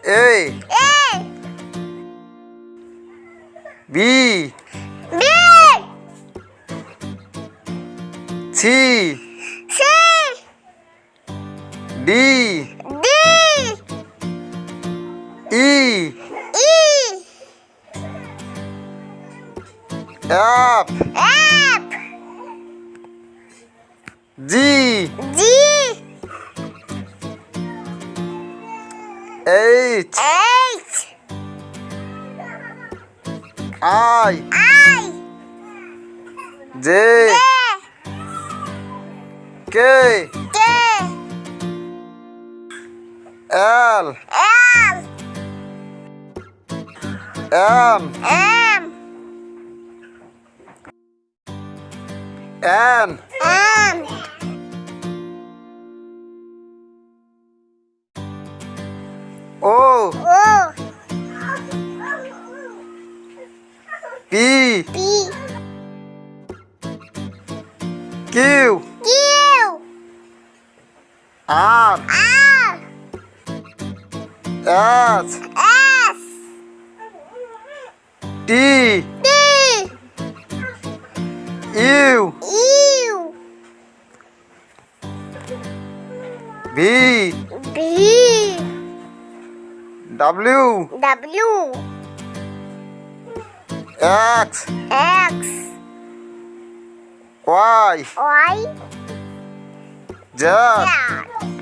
A B C D E F G H I J K L M N O P Q R S T U V W X Y Z